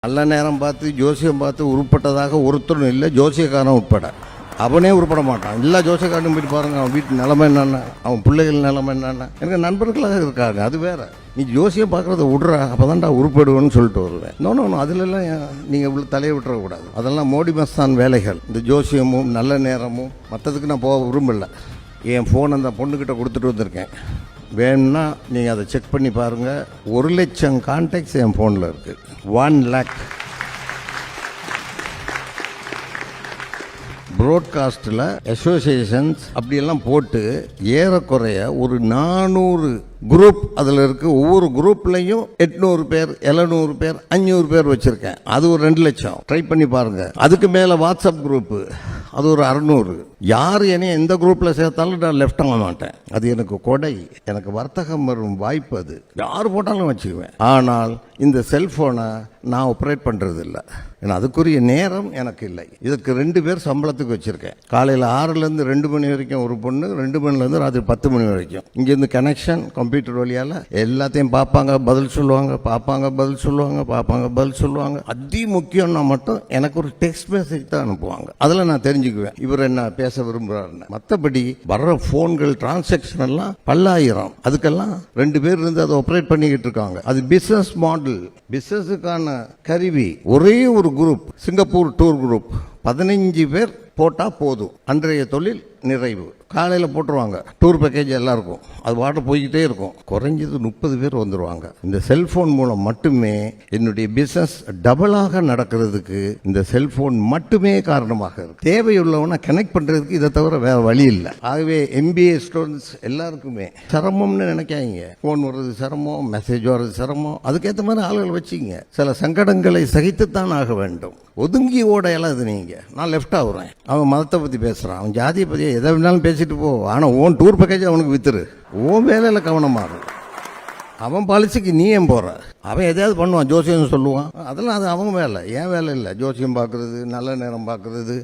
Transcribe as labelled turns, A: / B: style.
A: நல்ல நேரம் பார்த்து ஜோசியம் பார்த்து உருப்பட்டதாக ஒருத்தரும் இல்லை, ஜோசியக்காரன் உட்பட. அவனே உருப்பட மாட்டான். எல்லா ஜோசியக்காரனும் போயிட்டு பாருங்க, அவன் வீட்டு நிலைமை என்னென்ன, அவன் பிள்ளைகள் நிலைமை என்னென்ன. எனக்கு நண்பர்களாக இருக்காங்க, அது வேற. நீ ஜோசியம் பார்க்குறத விட்றா, அப்போ தான்டா உருப்படுவேன்னு சொல்லிட்டு வருவேன். நோ அதிலெல்லாம் நீங்கள் இவ்வளோ தலையை விட்டுறக்கூடாது. அதெல்லாம் மோடி மஸ்தான் வேலைகள். இந்த ஜோசியமும் நல்ல நேரமும் மற்றதுக்கு நான் போக விரும்பலை. என் ஃபோன் அந்த பொண்ணுக்கிட்ட கொடுத்துட்டு வந்திருக்கேன். வேணும்னா நீங்கள் அதை செக் பண்ணி பாருங்கள். 1,00,000 கான்டாக்ட்ஸ் என் ஃபோனில் இருக்குது. 1 lakh ப்ராட்காஸ்ட்டில் அசோசியேஷன்ஸ் அப்படியெல்லாம் போட்டு ஏறக்குறைய ஒரு 400 குரூப் அதில் இருக்குது. ஒவ்வொரு குரூப்லையும் 800 பேர், 700 பேர், 500 பேர் வச்சுருக்கேன். அது ஒரு 2 லட்சம். ட்ரை பண்ணி பாருங்கள். அதுக்கு மேலே வாட்ஸ்அப் குரூப்பு, அது ஒரு 600. யார் என்னைய எந்த குரூப்பில் சேர்த்தாலும் நான் லெஃப்ட் ஆக மாட்டேன். அது எனக்கு கொடை, எனக்கு வர்த்தகம் வரும் வாய்ப்பு. அது யார் போட்டாலும் வச்சுக்குவேன். ஆனால் இந்த செல்ஃபோனை நான் ஆப்ரேட் பண்ணுறது இல்லை. ஏன்னா அதுக்குரிய நேரம் எனக்கு இல்லை. இதுக்கு 2 பேர் சம்பளத்துக்கு வச்சுருக்கேன். காலையில் 6லேருந்து 2 மணி வரைக்கும் ஒரு பொண்ணு, 2 மணிலேருந்து ராத்திரி 10 மணி வரைக்கும். இங்கேருந்து கனெக்ஷன் கம்ப்யூட்டர் வழியால் எல்லாத்தையும் பார்ப்பாங்க, பதில் சொல்லுவாங்க, பார்ப்பாங்க, பதில் சொல்லுவாங்க, பார்ப்பாங்க, பதில் சொல்லுவாங்க. அதி முக்கியம்னா மட்டும் எனக்கு ஒரு டெக்ஸ்ட் மெசேஜ் தான் அனுப்புவாங்க. அதில் நான் தெரிஞ்சுக்குவேன் இவர் என்ன பேச விரும்புகிறாருன்னு. மற்றபடி வர்ற ஃபோன்கள் டிரான்சாக்ஷன் எல்லாம் பல்லாயிரம். அதுக்கெல்லாம் 2 பேர் இருந்து அதை ஆப்ரேட் பண்ணிக்கிட்டு இருக்காங்க. அது பிஸ்னஸ் மாடல், பிஸ்னஸுக்கான கருவி. ஒரே ஒரு குரூப், சிங்கப்பூர் டூர் குரூப், 15 பேர் போட்டால் போதும். அன்றைய தொழில் நிறைவு. காலையில் போட்டுருவாங்க டூர் பேக்கேஜ் எல்லாருக்கும். அது பாட்டு போய்கிட்டே இருக்கும். குறைஞ்சது 30 பேர் வந்துடுவாங்க. இந்த செல்ஃபோன் மூலம் மட்டுமே என்னுடைய பிஸ்னஸ் டபுளாக நடக்கிறதுக்கு இந்த செல்ஃபோன் மட்டுமே காரணமாக இருக்கு. தேவையுள்ளவனை கனெக்ட் பண்ணுறதுக்கு இதை தவிர வேற வழி இல்லை. ஆகவே MBA ஸ்டூடெண்ட்ஸ் எல்லாருக்குமே சிரமம்னு நினைக்காதீங்க. ஃபோன் வர்றது சிரமம், மெசேஜ் வர்றது சிரமம். அதுக்கேற்ற மாதிரி ஆளுகள் வச்சுங்க. சில சங்கடங்களை சகித்துத்தான் ஆக வேண்டும். ஒதுங்கி ஓடையெல்லாம் இது நீங்கள். நான் லெஃப்ட் ஆகுறேன். அவன் மதத்தை பற்றி பேசுகிறான், அவன் ஜாதியை பற்றி எதை வேணாலும் பேசிட்டு போ. ஆனால் ஓன் டூர் பேக்கேஜ் அவனுக்கு வித்துரு. ஓன் வேலையில் கவனமாக இருக்கும். அவன் பாலிசிக்கு நீ ஏன் போகிற? அவன் எதையாவது பண்ணுவான், ஜோசியம் சொல்லுவான். அதெல்லாம் அது அவங்க வேலை, ஏன் வேலை இல்லை. ஜோசியம் பார்க்குறது, நல்ல நேரம் பார்க்குறது,